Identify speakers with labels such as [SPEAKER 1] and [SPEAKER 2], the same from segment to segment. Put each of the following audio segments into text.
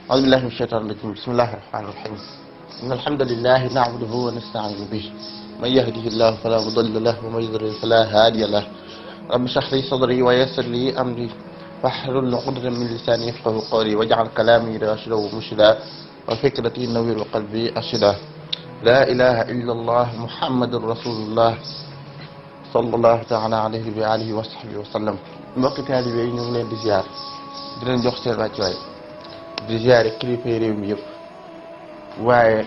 [SPEAKER 1] أعوذ بالله من الشيطان الرجيم بسم الله الرحمن الرحيم إن الحمد لله نعبده ونستعين به من يهده الله فلا مضل له ومن يضلل فلا هادي له رب اشرح لي صدري ويسر لي أمري واحلل عقدة من لساني يفقهوا قولي واجعل كلامي راشدا ومرشدا وفكرتي نوير وقلبي أرشدا لا إله إلا الله محمد رسول الله sallallahu taala alayhi wa alihi wa sahbihi wa sallam. mbokki taalibe yi ñu ngi leen di ziar di leen jox seen wàccuwaay di ziare kilifa réew mi yëpp waaye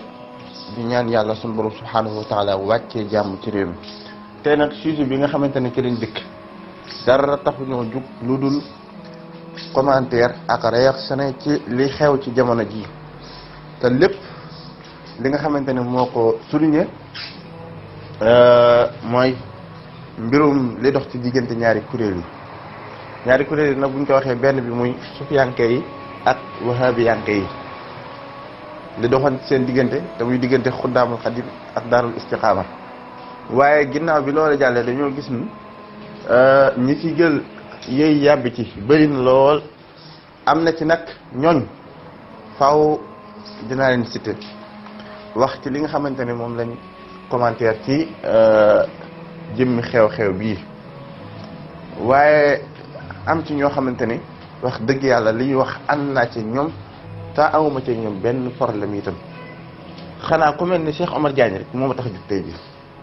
[SPEAKER 1] di ñaan yàlla sunu borom subhanahu wa taala wàccee jàmm ci réew mi. tey nag sujet bi nga xamante ne ci lañ dëkk dara taxu ñoo jug lu dul commentaire ak réaction ci li xew ci jamono ji te lépp li nga xamante ne moo ko souligné mooy mbirum li dox ci diggante ñaari kuréel yi nag buñ ko waxee benn bi muy sufiyanke yi ak wahabiyanke yi li doxoon seen diggante te muy diggante xuddaamul xadim ak daarul istiqaama waaye ginnaaw bi loolu jàllee dañoo gis ni ñi ci jël yëy yàbbi ci bëri na lool. am na ci nag ñooñ faaw dinaa leen cité wax ci li nga xamante ne moom lañ commentaire ci jëmmi xew-xew bii waaye am ci ñoo xamante ni wax dëgg yàlla li ñuy wax ànd naa ci ñoom te amuma ci ñoom benn problème itam xanaa ku mel ni Cheikh Omar Diagne rek moo ma tax a jug tey bi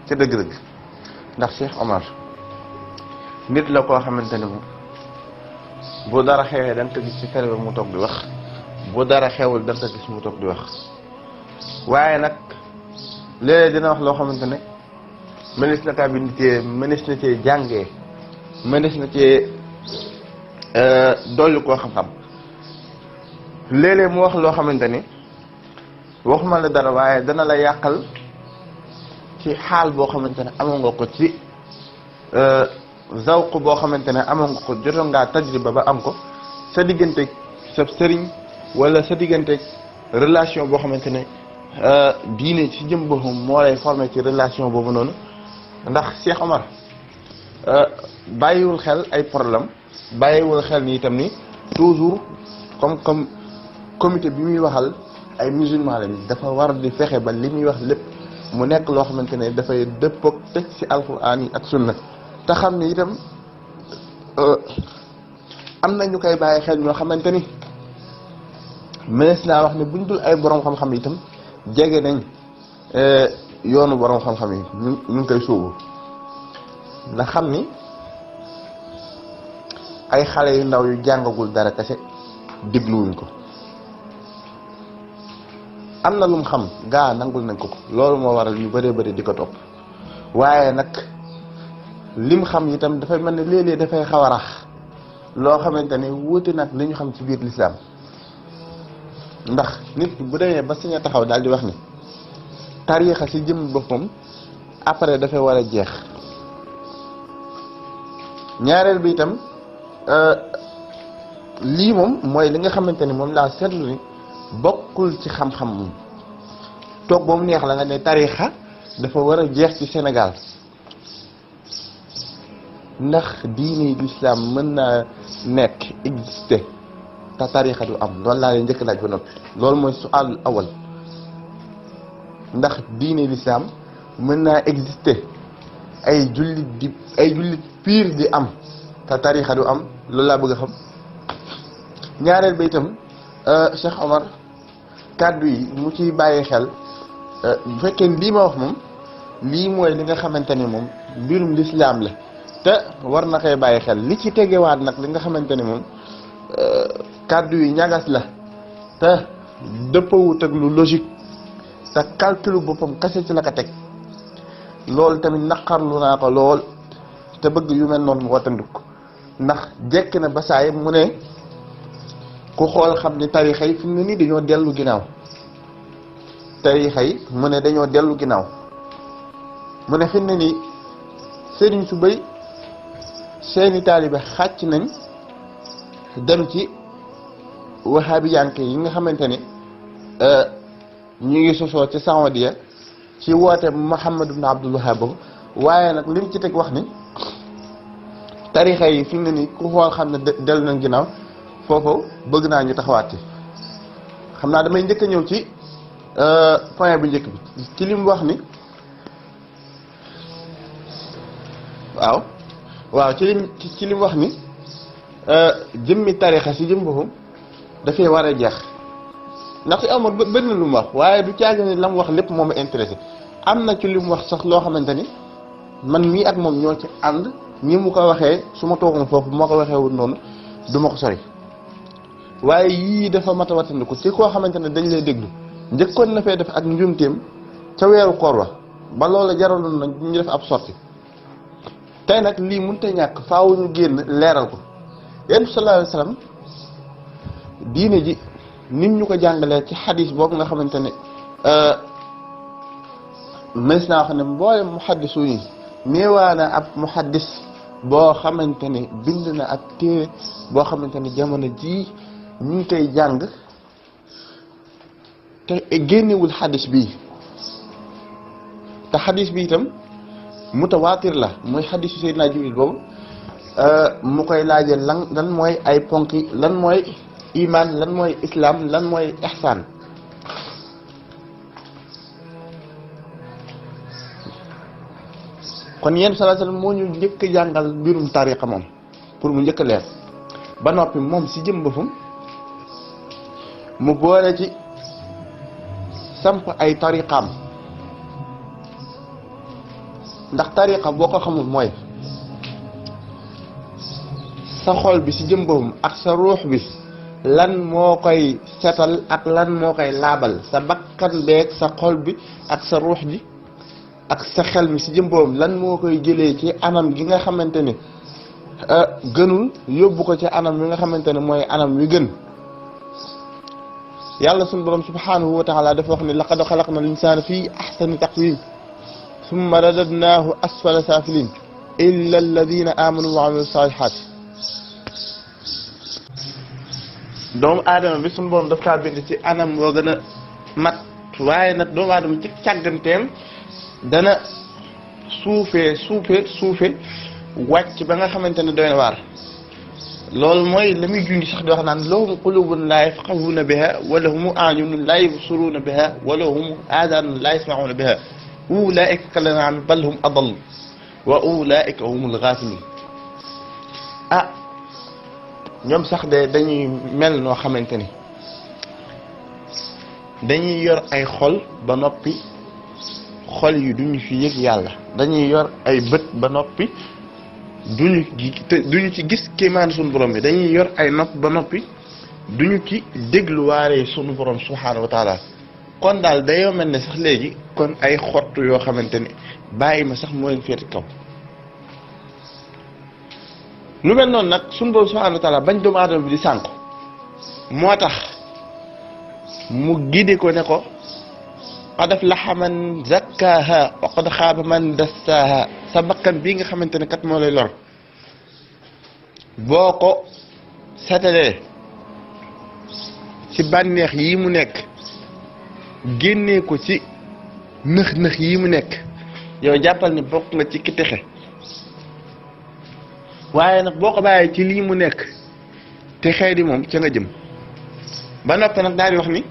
[SPEAKER 1] ca dëgg-dëgg ndax Cheikh Omar nit la koo xamante ni moom bu dara xewee da nga ko gis ci télé mu toog di wax bu dara xewul da nga ko gis mu toog di wax waaye nag léeg-léeg dina wax loo xamante ne mënees na kaa bind ci mënees na cee jàngee mënees na cee dolli koo xam-xam léeg-léeg mu wax loo xamante ni waxuma la dara waaye dana la yàqal ci xaal boo xamante ne amoon nga ko ci zawq boo xamante ne amoon nga ko jotoon ngaa tajriba ba am ko sa digganteeg sa sëriñ wala sa digganteeg relation boo xamante ne diine ci jëm boppam moo lay formé ci relation boobu noonu. ndax Cheikh Omar bàyyiwul xel ay problème bàyyiwul xel ni itam ni toujours comme comité bi muy waxal ay musulman lañ dafa war di fexe ba li muy wax lépp mu nekk loo xamante ne dafay dëppoog teg ci alquran yi ak sunna te xam ne itam am na ñu koy bàyyi xel ñoo xamante ni mënees naa wax ne buñ dul ay borom xam-xam itam jege nañ yoonu borom xam-xam yi ñu ngi koy sóobu ndax xam ni ay xale yu ndaw yu jàngagul dara kese dégluwuñ ko am na lu mu xam gaa nangul nañ ko loolu moo waral yu bëree bëri di ko topp waaye nag lim xam itam dafay mel ne léeg-léeg dafay xaw a rax loo xamante ne wuute nag li ñu xam ci biir lislaam ndax nit bu demee ba sañ a taxaw daal di wax ni tariixa ci jëm boppam après dafay war a jeex ñaareel bi itam lii moom mooy li nga xamante ni moom laa seetlu ni bokkul ci xam-xam moom toog ba mu neex la nga ne tariixa dafa war a jeex ci Sénégal ndax diine l'islam mën naa nekk exister te tariixa du am loolu laa leen njëkk laaj ba noppi loolu mooy su'aalul awal ndax diine l'islam mën naa exister ay jullit piir di am te tariixa du am loolu laa bëgg a xam ñaareel ba itam Cheikh Omar kàddu yi mu ciy bàyyi xel bu fekkee lii ma wax moom lii mooy li nga xamante ni moom mbirum l'islam la te war na koy bàyyi xel li ci tegewaat nag li nga xamante ni moom kàddu yi ñagas la te dëppawut ak lu logique te calcul boppam kese ci la ko teg loolu tamit naqarlu naa ko lool te bëgg yu mel noonu mu watanduk ndax jekk na ba saay mu ne ku xool xam ni tarixa yi fi mu ne nii dañoo dellu ginnaaw tarixa yi mu ne dañoo dellu ginnaaw mu ne fi mu ne nii sëriñ su bëy seeni taalibe xàcc nañ dem ci wahabiyanke yi nga xamante ni ñu ngi sosoo ci Saoudia ci woote Muhammad ibn Abdul Wahhab waaye nag lim ci teg wax ni tarixa yi fi mu ne nii ku xool xam ne dellu nañ ginnaaw foofu bëgg naa ñu taxawaat ci xam naa damay njëkk a ñëw ci point bu njëkk bi ci li mu wax ni waaw ci li mu wax ni jëmmi tarixa si jëm boppam dafay war a jeex ndaxte Omar bëri na lu mu wax waaye du caagi ni la mu wax lépp moo ma intéressé am na ci li mu wax sax loo xamante ni man mii ak moom ñoo ci ànd ñi mu ko waxee su ma toogoon foofu bu ma ko waxee wut noonu du ma ko sori waaye yii dafa mat a wattandiku ci koo xamante ne dañ lay déglu njëkkoon na fee def ak njumteem ca weeru koor wa ba loola jaraloon na ñu def ab sorti tey nag lii mënut a ñàkk faaw ñu génn leeral ko yonent bi sallallahu alayhi wasallam diine ji nit ñu ko jàngalee ci xadis boobu nga xamante ne mës naa wax ne mboolem muhaddisu yi néewaana ab muhaddis boo xamante ne bind na ab téere boo xamante ne jamono jii ñu ngi koy jàng te génnewul xadis bii te xadis bi itam mutawaatir la mooy xadisu Seydina Jibril boobu mu koy laajee lan mooy ay ponki lan mooy iman lan mooy islam lan mooy ihsaan kon yéen sallallahu alayhi wasallam moo ñu njëkk a jàngal mbirum tariqa moom pour mu njëkk a leer ba noppi moom si jëm boppam mu boole ci samp ay tariqaam ndax tariqa boo ko xamul mooy sa xol bi si jëm boppam ak sa ruux bi lan moo koy setal ak lan moo koy laabal sa bakkan beeg sa xol bi ak sa ruux ji ak sa xel mi si jëm boppam lan moo koy jëlee ci anam gi nga xamante ne gënul yóbbu ko ci anam wi nga xamante ne mooy anam wi gën yàlla sunu borom subhanahu wa taala dafa wax ne laqad xalaqna al insana fii ahsani taqwim summa radadnaahu asfala safilin illa alladina amanu wa amilu salihat doomu aadama bi sunu borom daf kaa bind ci anam moo gën a mat waaye nag doomu aadama ci càgganteem dana suufe wàcc ba nga xamante ne doy na waar loolu mooy la muy junj sax di wax naan lahum qulubun laa yafqahuuna biha wa lahum a'yunun laa yubsiruuna biha wa lahum aadanun laa yasma'uuna biha ulaa'ika kal-an'aami bal hum adall wa ulaa'ika humul gaafiluun ñoom sax de dañuy mel noo xamante ni dañuy yor ay xol ba noppi xol yi duñu fi yëg yàlla dañuy yor ay bët ba noppi duñu ci gis kéemaan sunu borom bi dañuy yor ay nopp ba noppi duñu ci dégluwaare sunu borom subhaanahu wa taala kon daal dayoo mel ne sax léegi kon ay xottu yoo xamante ni bàyyi ma sax moo leen féeti kaw lu mel noonu nag sunu borom subhaanahu wa taala bañ doomu aadama bi di sànq moo tax mu gide ko ne ko qad aflaha man zakkaaha wa qad xaaba man dassaaha sa bakkan bii nga xamante ne kat moo lay lor boo ko setalee ci bànneex yi mu nekk génnee ko ci nëx-nëx yi mu nekk yow jàppal ni bokk nga ci ki texe waaye nag boo ko bàyyee ci lii mu nekk te xëy di moom ca nga jëm ba noppi nag daal di wax ni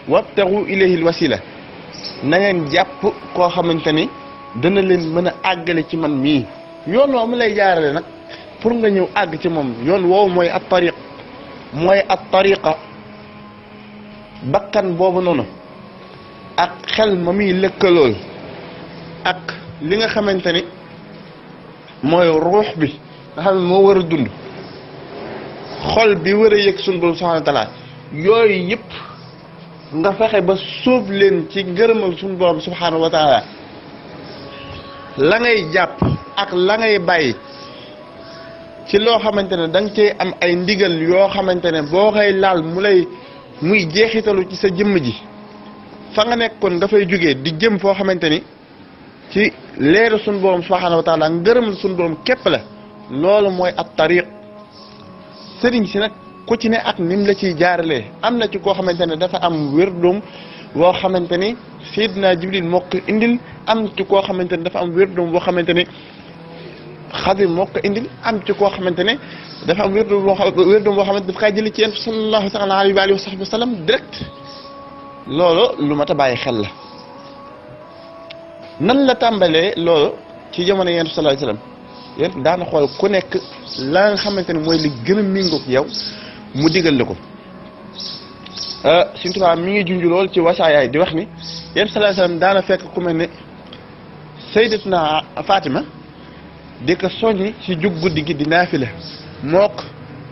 [SPEAKER 1] wabtagu ilayhi alwasila na ngeen jàpp koo xamante ni dana leen mën a àggale ci man mii yoon woo mu lay jaarale nag pour nga ñëw àgg ci moom yoon woowu mooy at tariq mooy at tariqa bakkan boobu noonu ak xel ma muy lëkkalool ak li nga xamante ni mooy ruux bi nga xam ne moo war a dund xol bi war a yëg sunu borom subhanahu wa taala yooyu yëpp nga fexe ba sóob leen ci ngërëmal suñu borom subhanahu wa taala la ngay jàpp ak la ngay bàyyi ci loo xamante ne da nga cee am ay ndigal yoo xamante ne boo koy laal muy jeexitalu ci sa jëmm ji fa nga nekkoon dafay jógee di jëm foo xamante ni ci leeru suñu borom subhanahu wa taala ngërëmal suñu borom képp la loolu mooy at tariq sëriñ si nag ku ci ne ak nim la ciy jaaralee am na ci koo xamante ne dafa am wérdum boo xamante ni Seydina Jibril moo ko indil am ci koo xamante ne dafa am wérdum boo xamante ni Xadir moo ko indil am ci koo xamante ne dafa am wérdu boo xamante daf kaa jëli ci yéen sallallahu taala alayhi wa sahbihi wa sallam direct loolu lu mat a bàyyi xel la. nan la tàmbalee loolu ci jamono yéen sallallahu alayhi wa sallam yéen daana xool ku nekk la nga xamante ne mooy li gën a méngoog yow mu digal la ko. Sëriñ Tuubaa mi ngi junj lool ci wasaayaay di wax ni yéen sallallahu alayhi wa sallam daana fekk ku mel ne Sayyidatuna Fatima di ko soññi ci jug guddi gi di naafila mook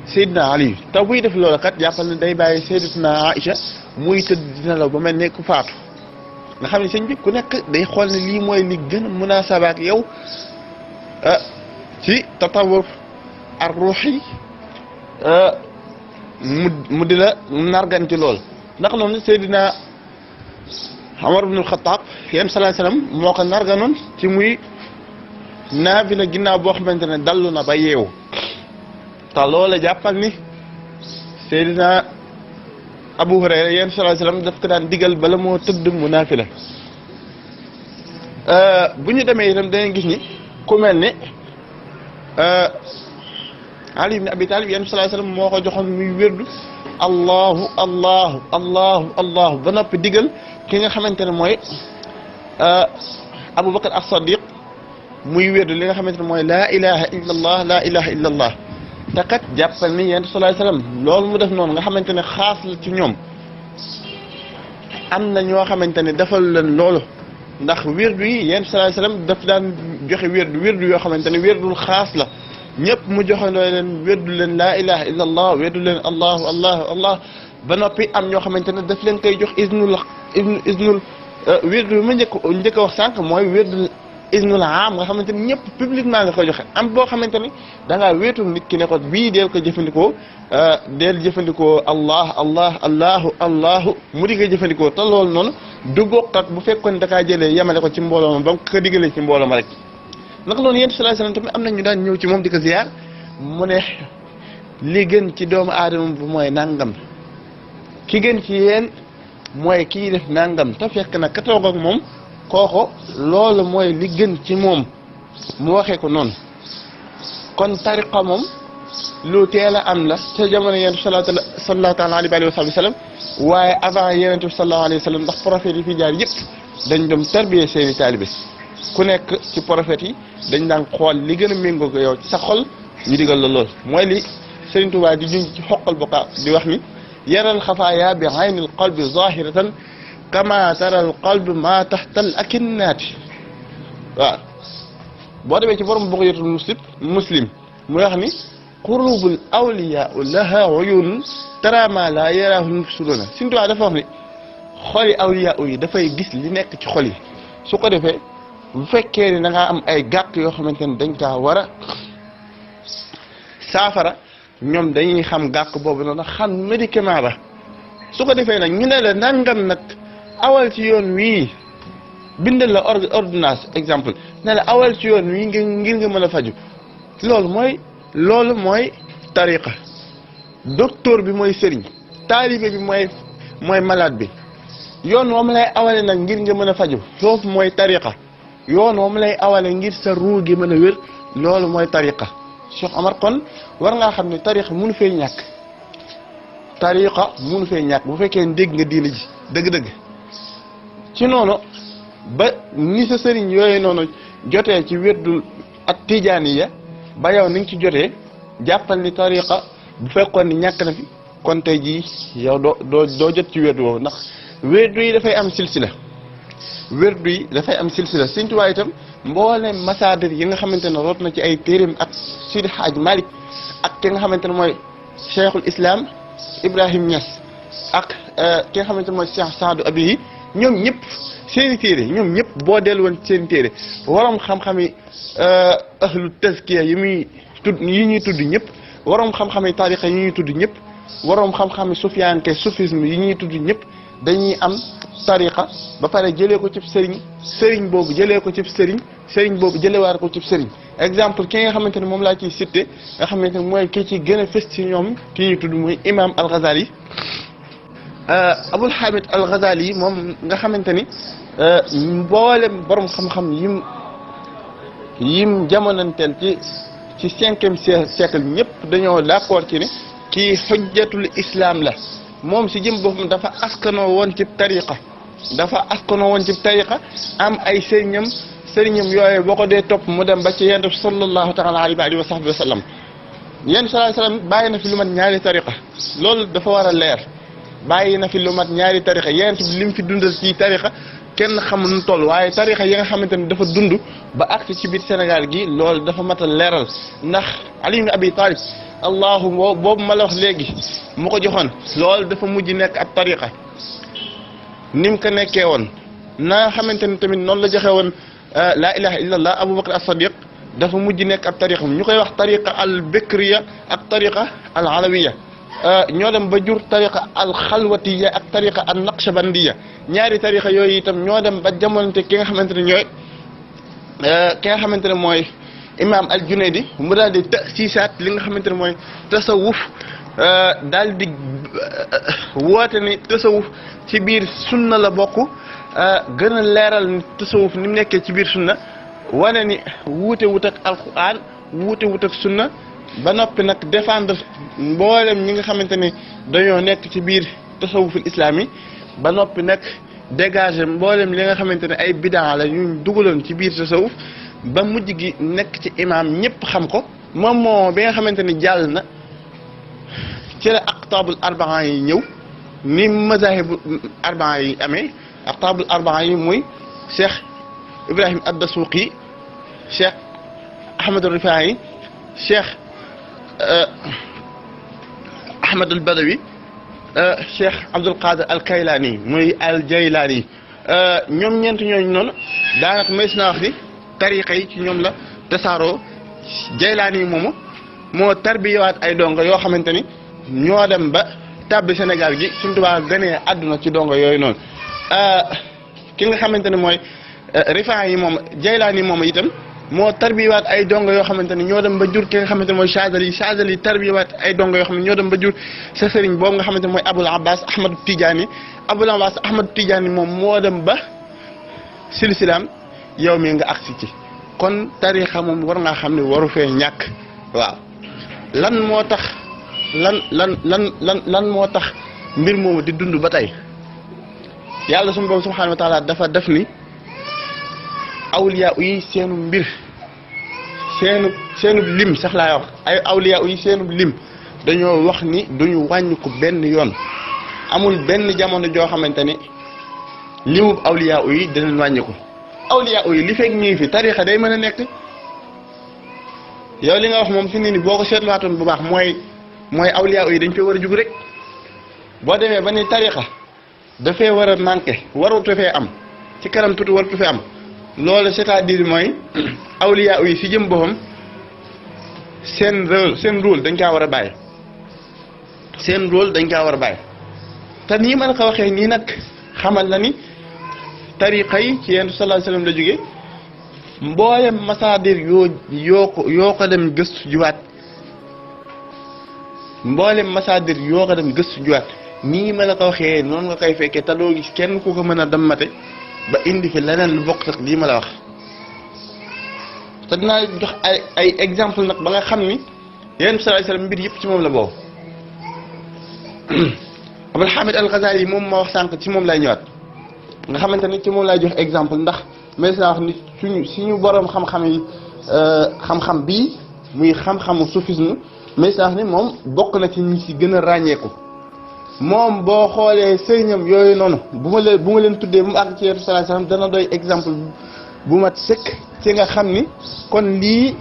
[SPEAKER 1] Seydina Ali te buy def loolu kat jàppal ne day bàyyi Sayyidatuna Aïcha muy tëdd dina la ba mel ne ku faatu nga xam ne sëñ bi ku nekk day xool ne lii mooy li gën a munaasaba ak yow ci tatawur ar ruuxi mu di la narganti lool ndax noonu Seydina Umar ibn al-Khattab yéen sallallahu alayhi wasallam moo ko narganoon ci muy naafila ginnaaw boo xamante ne dallu na ba yeewu te loola jàppal ni Seydina Abu Hurayra yéen sallallahu alayhi wasallam daf ko daan digal bala moo tëdd mu naafila bu ñu demee itam danañ gis ni ku mel ni Ali ibn Abi Talib yéen sallallahu alayhi wasallam moo ko joxoon muy wérdu allahu allahu allahu allahu ba noppi digal ki nga xamante ne mooy Abu Bakar as-Siddiq muy wérdu li nga xamante ne mooy laa ilaha illa allah laa ilaha illa allah te kat jàppal ni yéen sallallahu alayhi wasallam loolu mu def noonu nga xamante ne xaas la ci ñoom am na ñoo xamante ne defal leen loolu ndax wérdu yi yéen sallallahu alayhi wasallam daf daan joxe wérdu yoo xamante ne wérdul xaas la ñëpp mu joxandoo leen wérdu leen laa ilaha illa allah wérdu leen allahu allahu allah ba noppi am ñoo xamante ne daf leen koy jox isnul wérdu ma njëkk a wax sànq mooy wérdu isnul am nga xamante ni ñëpp publiquement nga ko joxe am boo xamante ni da ngaa wéetul nit ki ne ko bii deel ko jëfandikoo allah allah allahu allahu mu di ko jëfandikoo te loolu noonu du bokk ak bu fekkoon da kaa jëlee yemale ko ci mbooloo ma ba mu ko digalee ci mbooloo ma rek. naka loolu yéen sallallahu alayhi wasallam tamit am na ñu daan ñëw ci moom di ko ziyaar mu ne li gën ci doomu aadama bu mooy nangam ki gën ci yéen mooy kii def nangam te fekk na ka toog ak moom kooko loolu mooy li gën ci moom mu waxee ko noonu kon tariqa moom lu teel a am la ca jamono yonent bi sallallahu taala alayhi wa sallam waaye avant yonent bi sallallahu alayhi wa sallam ndax prophètes yi fi jaar yëpp dañ doon tarbiye seeni taalibe ku nekk ci prophètes yi dañ daan xool li gën a méngoo ko yow ci sa xol ñu digal la lool mooy li Sëriñ Tuubaa di juñ ci xoqal boka di wax ni yaral xafaaya bi aynil qalbi zahiratan kama taral qalbi ma taxtal akinnaati waaw boo demee ci borom Bughyatul muslim muy wax ni qulubul awliyaa laha uyun tara ma la yaraahu mufsiduna Sëriñ Tuubaa dafa wax ni xoli awliyaa yi dafay gis li nekk ci xol yi su ko defee bu fekkee ni da ngaa am ay gàkk yoo xamante ne dañ kaa war a saafara ñoom dañuy xam gàkk boobu noonu xam médicament ba su ko defee nag ñu ne la nangam nag awal ci yoon wii bindal la ordonnance exemple ne la awal ci yoon wii ngir nga mën a faju loolu mooy tariqa docteur bi mooy sëriñ taalibe bi mooy malade bi yoon moom lay awale nag ngir nga mën a faju foofu mooy tariqa yoon moom lay awale ngir sa ruu gi mën a wér loolu mooy tariqa Cheikh Omar kon war ngaa xam ne tariqa mënu fee ñàkk bu fekkee dégg nga diina ji dëgg-dëgg ci noonu ba ni sa sëriñ yooyu noonu jotee ci wérdul ak tijaaniya ba yow ni nga ci jotee jàppal ni tariqa bu fekkoon ni ñàkk na fi kon tey jii yow doo jot ci wérdu woowu ndax wérdu yi dafay am silsila Sëriñ Tuubaa itam mboolem masaadir yi nga xamante ne root na ci ay téereem ak Sidi Hadj Malick ak ki nga xamante ne mooy Cheikhul Islam Ibrahim Niass ak ki nga xamante ne mooy Cheikh Saadu Abihi ñoom ñëpp seeni téere ñoom ñëpp boo dellu woon seeni téere waroom xam-xami ahlu tazkiya yi ñuy tudd ñëpp waroom xam-xami tariqa yi ñuy tudd ñëpp waroom xam-xami sufiyanke soufisme yi ñuy tudd ñëpp dañuy am tariqa ba pare jëlee ko ci sëriñ boobu jëlee ko ci sëriñ boobu jëlewaat ko ci sëriñ exemple ki nga xamante ne moom laa ciy cité nga xamante ne mooy ki ci gën a fës ci ñoom ki ñuy tudd muy imam al-Ghazali Abul Hamid al-Ghazali moom nga xamante ni mboolem borom xam-xam yim jamonanteel ci ci 5e siècle ñëpp dañoo d'accord ci ne kii xujjatul islam la moom si jëm boppam dafa askanoo woon ci tariqa am ay sëriñam yooyu boo ko dee topp mu dem ba ci yonent bi sallallahu taala alayhi wa sahbihi wa sallam yonent sallallahu alayhi wa sallam bàyyi na fi lu mat ñaari tariqa loolu dafa war a leer bàyyi na fi lu mat ñaari tariqa yonent bi li mu fi dundal ci tariqa kenn xamul nu toll waaye tariqa yi nga xamante ne dafa dund ba agsi ci biir Sénégal gi loolu dafa mat a leeral ndax Ali ibn Abi Talib allahu boobu ma la wax léegi mu ko joxoon loolu dafa mujj nekk ab tariqa ni mu ko nekkee woon na xamante ne tamit noonu la joxe woon laa ilaha illallah Aboubacar as-Sadiq dafa mujj nekk ab tariqa ñu koy wax tariqa al bikriya ak tariqa al alawiya ñoo dem ba jur tariqa al xalwatiya ak tariqa al naqshabandiya ñaari tariqa yooyu itam ñoo dem ba jamonante ki nga xamante ne mooy imam al Junaydi mu daal di tasisaat li nga xamante ne mooy tasawuf daal di woote ni tasawuf ci biir sunna la bokk gën a leeral ni tasawuf ni mu nekkee ci biir sunna wane ni wuute wut ak alquran wuute wut ak sunna ba noppi nag défendre mboolem ñi nga xamante ne dañoo nekk ci biir tasawuful islam yi ba noppi nag dégager mboolem li nga xamante ne ay bidaa la ñu dugaloon ci biir tasawuf ba mujj gi nekk ci imam ñëpp xam ko moom moo bi nga xamante ne jàll na ci la aqtaabul arbaa yi ñëw ni mazahibu arbaa yi amee aqtaabul arbaa yi muy Cheikh Ibrahim ad-Dasuqi Cheikh Ahmad al-Rifaa'i Cheikh Ahmad al-Badawi Cheikh Abdul Qadir al-Kaylani muy al-Jaylani ñoom ñeent ñooñu noonu daanaka mees naa wax ni tariqa yi ci ñoom la tasaaroo Jaylani moomu moo tarbiyawaat ay dongo yoo xamante ni ñoo dem ba tàbbi Sénégal gi Sëriñ Tuubaa gënee àdduna ci dongo yooyu noonu ki nga xamante ne mooy Rifaa'i yi moom Jaylaani moom itam moo tarbiyawaat ay dongo yoo xamante ne ñoo dem ba jur ki nga xamante ne mooy Saadili tarbiyawaat ay dongo yoo xam ne ñoo dem ba jur sa sëriñ boobu nga xamante ne mooy Abul Abbas Ahmadu Tijaani moom moo dem ba silsilaam yow mi nga agsi ci kon tarixa moom war ngaa xam ne waru fee ñàkk waaw lan moo tax lan moo tax mbir moomu di dund ba tey yàlla suñu borom subhanahu wa taala dafa def ni awliya yi seenu mbir seenu lim sax laay wax ay awliya yi seenu lim dañoo wax ni duñu wàññi ko benn yoon amul benn jamono joo xamante ni limub awliya yi dinañ wàññi ko awliya yi li fekk ñuy fi tarixa day mën a nekk yow li nga wax moom fi ni boo ko seetluwaatoon bu baax mooy awliya yi dañ fee war a jug rek boo demee ba ni tarixa dafay war a manqué warutu fee am ci kanam tuuti warutu fee am loolu c'est-à-dire mooy awliya yi si jëm boppam seen rôle dañ kaa war a bàyyi te nii ma la ko waxee nii nag xamal na ni tariqa yi ci Yonent sallallahu alayhi wasallam la jóge mboolem masaadir yoo ko dem gëstu juwaat nii ma la ko waxee noonu nga koy fekkee te doo gis kenn ku ko mën a dammate ba indi fi leneen lu bokk sax lii ma la wax te dinaa jox ay exemple nag ba nga xam ni Yonent sallallahu alayhi wasallam mbir yëpp ci moom la boobu Abul Hamid al-Ghazali moom ma wax sànq ci moom lay ñëwaat nga xamante ni ci moom lay jox exemple ndax mais naa wax ni suñu borom xam-xam yi xam-xam bii muy xam-xamu soufisme mais naa wax ni moom bokk na ci ñi ci gën a ràññeeku moom boo xoolee sëriñam yooyu noonu bu ma leen tuddee bu mu àgg ci Yonent sallallahu alayhi wasallam dana doy exemple bu mat sëkk ci nga xam ni kon lii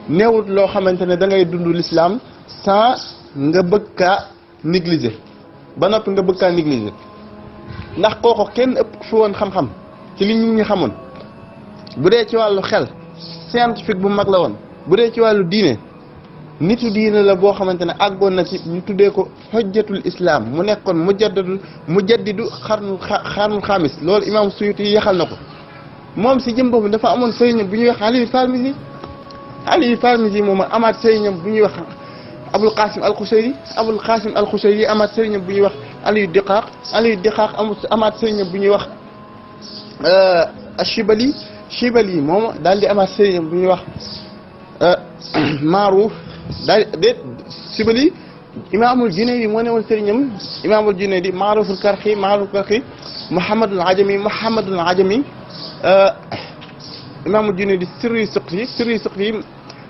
[SPEAKER 1] neewut loo xamante ne da ngay dund l'islam sans nga bëgg kaa négliger ba noppi nga bëgg kaa négliger ndax kooko kenn ëpp fi woon xam-xam ci li nit ñi xamoon bu dee ci wàllu xel scientifique bu mag la woon bu dee ci wàllu diine nitu diine la boo xamante ne àggoon na ci ñu tuddee ko xujjatul islam mu nekkoon mujaddidu xarnul xaamis loolu imam Suyuti yi yaxal na ko moom si jëm boobu dafa amoon sëriñam bu ñuy wax Ali Farmisi moom amaat sëriñam bu ñuy wax Abul Qasim al-Qushayri amaat sëriñam bu ñuy wax Aliyu Diqaaq amaat sëriñam bu ñuy wax Shibali moom daal di amaat sëriñam bu ñuy wax Maaruf daa déet Sibali imaamul Junayd moo ne woon sëriñam imaamul Junayd Maaruful Karxi Muhammadul Ajami imaamul Junayd sirri suqti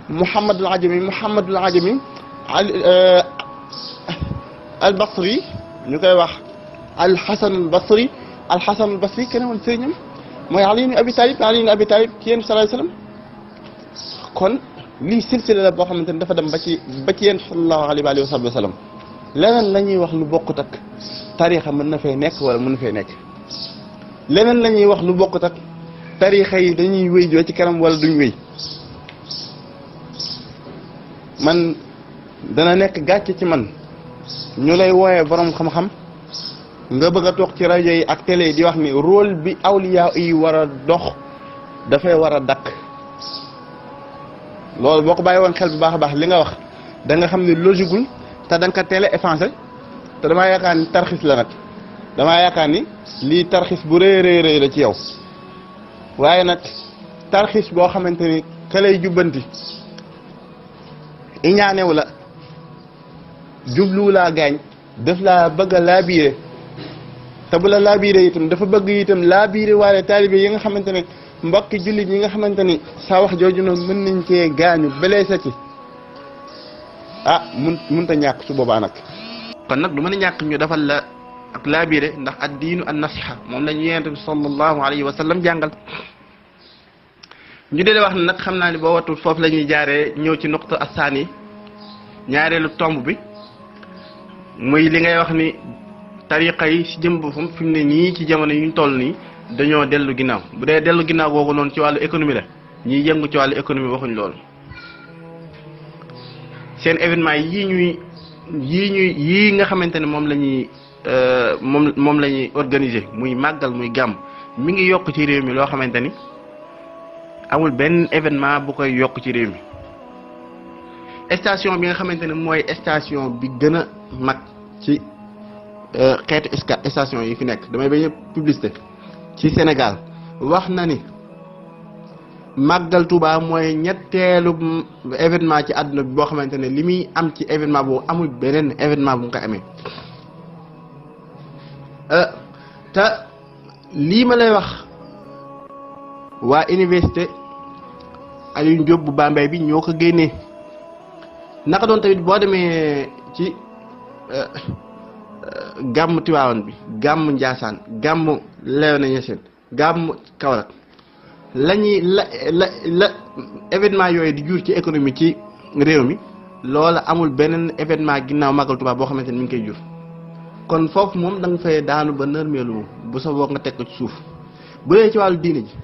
[SPEAKER 1] Muhammadul Ajami al Basri ñu koy wax al Xasanul Basri kenn woon sëriñam mooy Ali ibn Abi Talib ki yéen sallallahu alayhi wasallam kon lii silsila la boo xamante ni dafa dem ba ci yéen sallallahu alayhi wa sallam leneen la ñuy wax lu bokkut ak tariixa mën na fee nekk wala mën na fee nekk leneen la ñuy wax lu bokkut ak tariixa yi dañuy wéy joo ci kanam wala duñ wéy man dana nekk gàcce ci man ñu lay wooyee borom xam-xam nga bëgg a toog ci rajo yi ak télé yi di wax ni rôle bi awliya yi war a dox dafay war a dakk loolu boo ko bàyyi woon xel bu baax a baax li nga wax da nga xam ne logigul te da nga ko télé effacé te damaa yaakaar ni tarxis la nag damaa yaakaar ni lii tarxis bu rëy la ci yow waaye nag tarxis boo xamante ni ka lay jubbanti iñaanew la jubluwu laa gaañ daf laa bëgg a laabiire te bu la laabiire itam dafa bëgg itam laabiire waale taalibe yi nga xamante ne mbokki jullit ñi nga xamante ni saa wax jooju noonu mën nañ cee gaañu blessé ci mënta ñàkk su boobaa nag kon nag du mën a ñàkk ñu defal la ak laabiire ndax ad diinu an nasiha moom la ñu yonent bi sallallahu alayhi wa sallam jàngal ñu dee wax ne nag xam naa ni boo watul foofu la ñuy jaaree ñëw ci nuqta asaani ñaareelu tomb bi muy li ngay wax ni tariqa yi si jëm boppam fi mu ne nii ci jamono yu ñu toll nii dañoo dellu ginnaaw bu dee dellu ginnaaw googu noonu ci wàllu économie la ñiy yëngu ci wàllu économie waxuñ loolu seen événement yii nga xamante ne moom la ñuy moom la ñuy organiser muy màggal muy gàmm mi ngi yokk ci réew mi loo xamante ni amul benn événement bu koy yokk ci réew mi station bi nga xamante ne mooy station bi gën a mag ci xeetu station yi fi nekk damay bañ a publicité ci Sénégal wax na ni màggal Touba mooy ñetteelu événement ci àdduna bi boo xamante ne li muy am ci événement boobu amul beneen événement bu nga ko amee te lii ma lay wax waa université Alioune Diop bu Bambey bi ñoo ko génnee naka doon tamit boo demee ci gàmm Tiwaawan bi gàmm Njaasaan gàmm Léona Niassène gàmm Kaolack la événement yooyu di jur ci économie ci réew mi loola amul beneen événement ginnaaw Màggal Tuubaa boo xamante ni mi ngi koy jur kon foofu moom da nga fay daanu ba nërmeelu bu sa boog nga teg ko ci suuf bu dee ci wàllu diine ji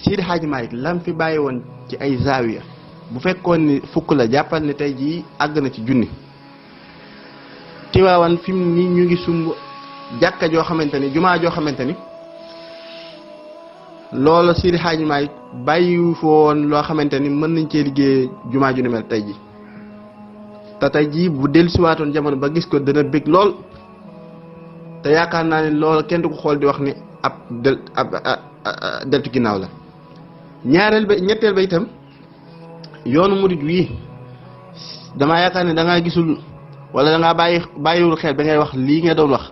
[SPEAKER 1] Seydi Hadji Malick lam fi bàyyi woon ci ay zaawiya bu fekkoon ni fukk la jàppal ne tey jii àgg na ci junni Tiwaawan fi mu ni ñu ngi sumb jàkka joo xamante ni jumaa joo xamante ni loolu Seydi Hadji Malick bàyyiwu fa woon loo xamante ni mën nañ cee liggéey jumaa ju ni mel tey ji te tey jii bu dellusiwaatoon jamono ba gis ko dana bég lool te yaakaar naa ne loolu kenn du ko xool di wax ni ab deltu ginnaaw la ñetteel ba itam yoonu murid wii damaa yaakaar ne da ngaa gisul wala da ngaa bàyyiwul xel ba ngay wax lii nga doon wax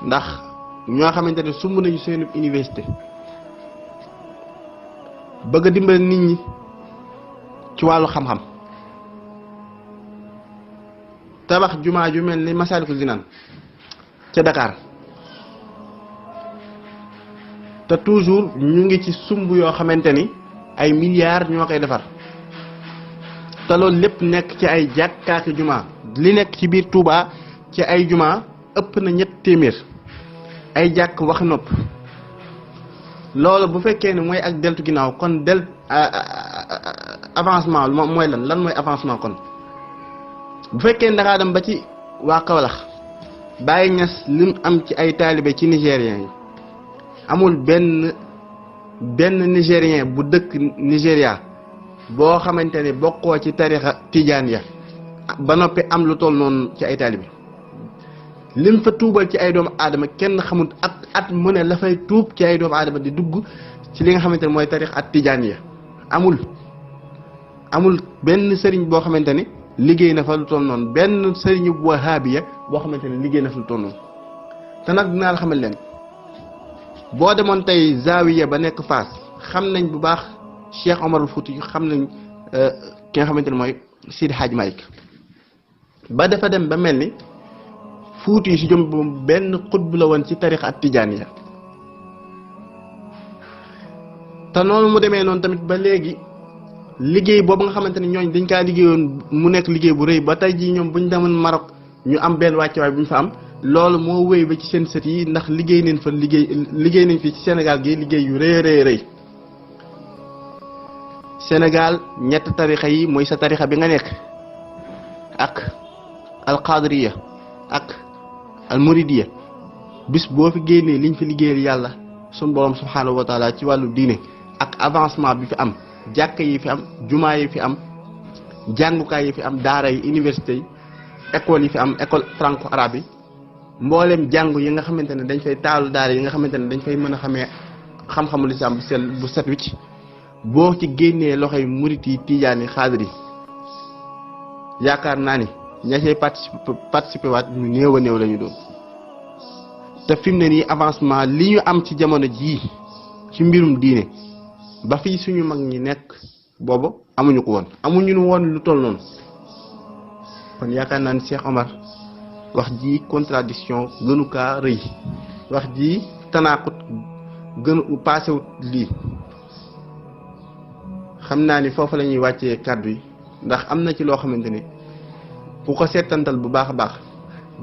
[SPEAKER 1] ndax ñoo xamante ne sumb nañu seen université bëgg a dimbali nit ñi ci wàllu xam-xam tabax jumaa ju mel ni Masaalikul Jinaan ca Dakar te toujours ñu ngi ci sumb yoo xamante ni ay milliards ñoo koy defar te loolu lépp nekk ci ay jàkkaaki jumaa li nekk ci biir Touba ci ay jumaa ëpp na 300 ay jàkk wax nopp loolu bu fekkee ne mooy ak deltu ginnaaw kon avancement mooy lan mooy avancement kon bu fekkee ne da ngaa dem ba ci waa Kaolack Baye Niass lim am ci ay taalibe ci nigériens yi amul benn nigérien bu dëkk Nigéria boo xamante ne bokkoo ci tarixa tijaan ya ba noppi am lu toll noonu ci ay taalibe lim fa tuubal ci ay doomu aadama kenn xamul at mu ne la fay tuub ci ay doomu aadama di dugg ci li nga xamante ne mooy tarix at tijaan ya amul benn sëriñ boo xamante ni liggéey na fa lu toll noonu benn sëriñu wahaabiya boo xamante ni liggéey na fa lu toll noonu te nag dinaa la xamal leen boo demoon tey zaawiya ba nekk Fass xam nañ bu baax Cheikh Omarul Fouti xam nañ ki nga xamante ne mooy Sidi Hadj Malick ba dafa dem ba mel ni Fouti yi si jëm moom benn xutbu la woon ci tariqa at tijaaniya te noonu mu demee noonu tamit ba léegi liggéey boobu nga xamante ne ñooñ dañ kaa liggéeyoon mu nekk liggéey bu rëy ba tey jii ñoom bu ñu demoon Maroc ñu am benn wàccuwaay bu ñu fa am loolu moo wéy ba ci seen sët yi ndax liggéey nañ fa liggéey nañ fi ci Sénégal gi liggéey yu rëy Sénégal ñett tarixa yi mooy sa tarixa bi nga nekk ak alqadiriya ak almuridiya bis boo fi génnee liñ fi liggéeyal yàlla sunu borom subhanahu wa taala ci wàllu diine ak avancement bi fi am jàkka yi fi am jumaa yi fi am jàngukaay yi fi am daara yi université yi école yi fi am école franco arabe yi mboolem jàngu yi nga xamante ne dañ fay taalu daara yi nga xamante ne dañ fay mën a xamee xam-xamu lislaam bu set wicc boo ci génnee loxoy murit yi tijaan yi xaadir yi yaakaar naa ni ña cay participé waat ñu néew a néew la ñu doon te fi mu ne nii avancement li ñu am ci jamono jii ci mbirum diine ba fii suñu mag ñi nekk boobu amuñu ko woon amuñu woon lu toll noonu kon yaakaar naa ni Cheikh Omar wax ji contradiction gënu kaa rëy wax ji tanaakut gënu paasewut lii xam naa ni foofu la ñuy wàccee kàddu yi ndax am na ci loo xamante ni ku ko seetantal bu baax a baax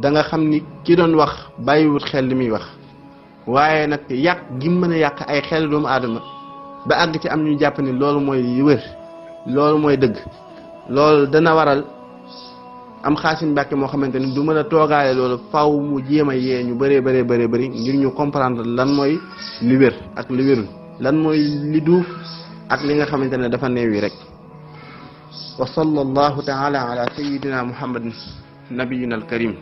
[SPEAKER 1] da nga xam ni ki doon wax bàyyiwut xel li muy wax waaye nag yàq gi mën a yàq ay xel doomu aadama ba àgg ci am ñu jàpp ni loolu mooy li wér loolu mooy dëgg loolu dana waral am Xaasim Mbàkke moo xamante ni du mën a toogaale loolu faw mu jéem a yee ñu bëree bëri ngir ñu comprendre lan mooy li wér ak li wérul lan mooy li duuf ak li nga xamante ne dafa néew yi rek wa sallallahu taala ala sayyidina muhammadin nabiyina al karim